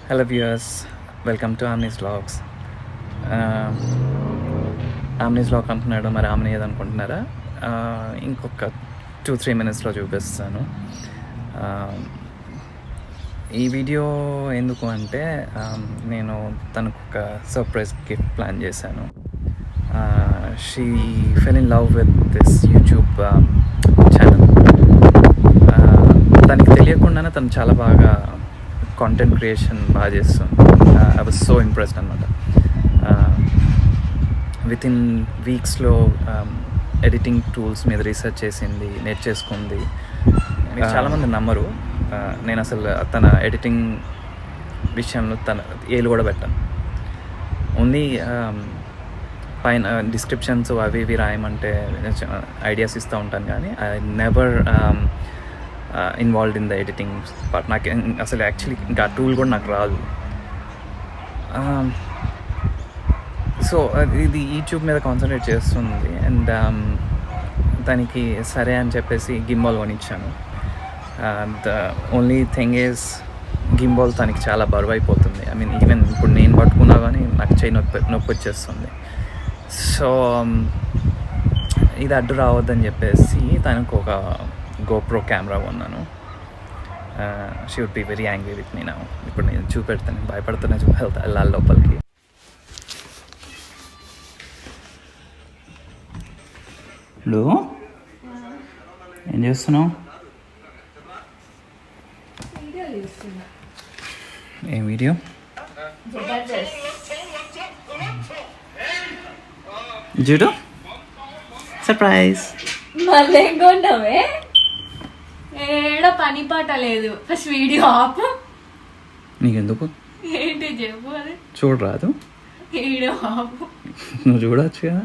Hello viewers, welcome to Omni's vlogs. Omni's vlog అంటున్నాడు, మరి omni ఏదనుకుంటున్నారా? ఇంకొక 2-3 మినిట్స్లో చూపిస్తాను. ఈ వీడియో ఎందుకు అంటే నేను తనకు ఒక సర్ప్రైజ్ గిఫ్ట్ ప్లాన్ చేశాను. She fell in love with this YouTube channel. తనకి తెలియకుండానే తను చాలా బాగా కాంటెంట్ క్రియేషన్ బాగా చేస్తుంది. ఐ వాజ్ సో ఇంప్రెస్డ్ అనమాట. విత్ ఇన్ వీక్స్లో ఎడిటింగ్ టూల్స్ మీద రీసెర్చ్ చేసింది, నేర్చేసుకుంది. మీరు చాలామంది నమ్మరు, నేను అసలు తన ఎడిటింగ్ విషయంలో తన ఏలు కూడా పెట్టాను. ఓన్లీ పైన డిస్క్రిప్షన్స్ అవి ఇవి రాయమంటే ఐడియాస్ ఇస్తూ ఉంటాను, కానీ I never involved in the editing part. నాకు అసలు యాక్చువల్లీ ఇంకా ఆ టూల్ కూడా నాకు రాదు. సో ఇది యూట్యూబ్ మీద కాన్సన్ట్రేట్ చేస్తుంది. అండ్ దానికి సరే అని చెప్పేసి గింబాల్ కొనిచ్చాను. The only thing is gimbal తనకి చాలా బరువు అయిపోతుంది. ఐ మీన్ ఈవెన్ ఇప్పుడు నేను పట్టుకున్నా కానీ నాకు చేయి నొప్పి వచ్చేస్తుంది. సో ఇది అడ్డు రావద్దని చెప్పేసి తనకు ఒక GoPro కెమెరా కొన్నాను. She would be very angry with me now. ఇప్పుడు నేను చూపెడతాను, భయపడుతున్నా చూపెళ్తా వెళ్ళాలి లోపలికి. హలో, ఏం చేస్తున్నావు? ఏం వీడియో? చూడు, సర్ప్రైజ్. మళ్ళీ కొంటావే? ఏడ పని పాట లేదు. ఫస్ట్ వీడియో ఆపు. నీకెందుకు? ఏంటి చెప్పు. అది చూడరాదు? వీడియో ఆపు. నువ్వు చూడవచ్చు కదా.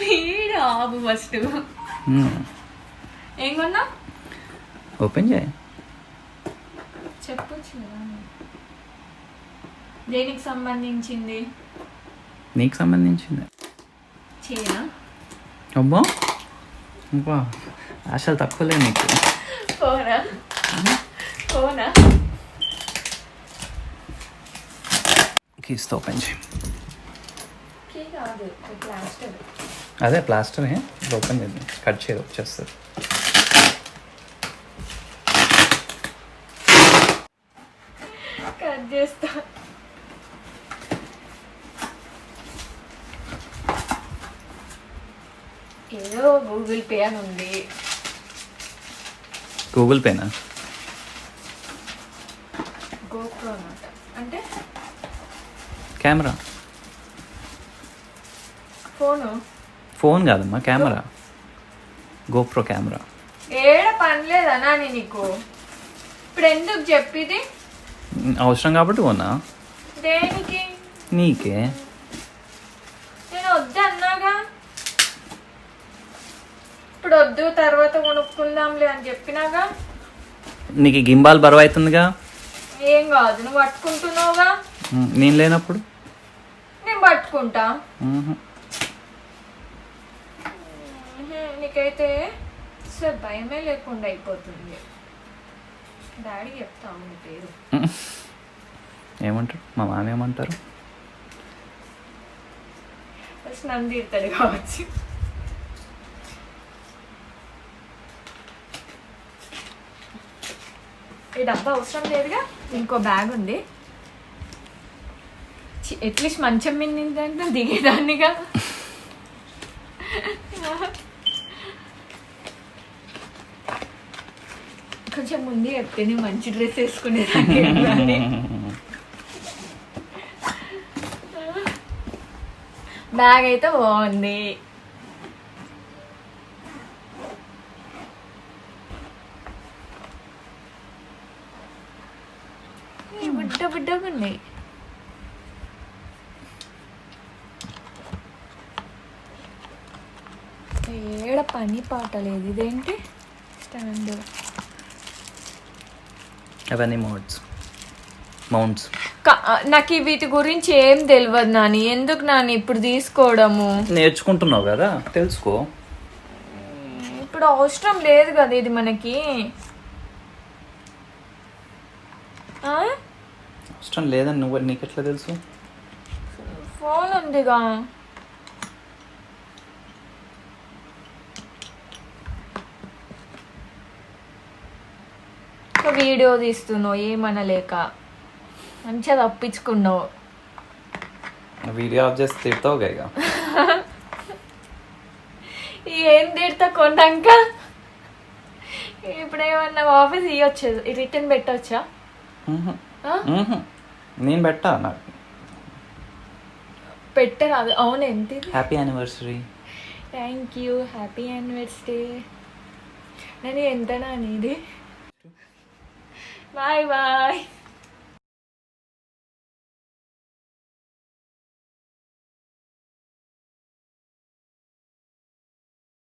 వీడియో ఆపు ఫస్ట్. ఏం కొన్నా? ఓపెన్ చేయి. చెప్పొచ్చు కదా. దేనికి సంబంధించింది? నీకు సంబంధించింది. చేయనా? అబ్బా అబ్బా, ఆశలు తక్కువలే నీకు. ఫోనా? ఫోనా? కీస్తో ఓపెన్ చేయి. కీ కాదు, ప్లాస్టర్. అదే ప్లాస్టరే, ఓపెన్ చేద్దాం. కట్ చేయదు, వచ్చేస్తుంది. కట్ చేస్తా. ఏదో గూగుల్ పే అని ఉంది. గూగుల్ పేనా? GoPro అన్నమాట. అంటే కెమెరా. ఫోన్ కాదమ్మా, కెమెరా. GoPro camera. ఏడ పని లేదనా నీకు? ఇప్పుడు ఎందుకు చెప్పిది? అవసరం కాబట్టి కొన్నా. దేనికి? నీకే. నేను వద్దు అన్నాగా. ఇప్పుడు వద్దు, తర్వాత కొనుక్కుందాంలే అని చెప్పినాగా. నీకు గింబాల్ బరువు అవుతుందిగా. ఏం కాదు, నువ్వు పట్టుకుంటున్నావుగా. నేను లేనప్పుడు నేను పట్టుకుంటా. నీకైతే అసలు భయమే లేకుండా అయిపోతుంది. డాడీ చెప్తావు నీ పేరు. ఏమంటారు మా మామ? ఏమంటారు? ఫస్ట్ నన్ను తిడతాడు కావచ్చు. ఈ డబ్బా అవసరం లేదుగా. ఇంకో బ్యాగ్ ఉంది. అట్లీస్ట్ మంచం మిందంటే దిగేదాన్నిగా. కొంచెం ముందే చెప్తే నేను మంచి డ్రెస్ వేసుకునేదాన్ని. బ్యాగ్ అయితే బాగుంది. బుడ్డగా ఉన్నాయి. ఏడ పని పాట లేదు. ఇదేంటి స్టాండ్? అవన్నీ మౌంట్స్. నాకు వీటి గురించి ఏం తెలియదు నాని. ఎందుకు నాని ఇప్పుడు తీసుకోవడము? నేర్చుకుంటున్నావు కదా, తెలుసుకో. ఇప్పుడు అవసరం లేదు కదా ఇది మనకి. ఇష్టం లేదని నీకు ఎట్లా తెలుసు? ఫోన్ ఉందిగా. వీడియో తీస్తున్నావు ఏమనలేక, మంచిగా తప్పించుకున్నావు. వీడియో ఆఫ్ చేసి తిడతావు ఇక. ఏం తిడతా కొన్నాక? ఇప్పుడు ఏమన్నా ఆఫీస్ ఇవ్వచ్చు, రిటర్న్ పెట్టవచ్చా? నేను పెట్టా, నాకు పెట్టరాదు. అవును, ఎంత? Happy anniversary. Thank you, happy anniversary. నేను ఎంతనా అనేది. Bye bye.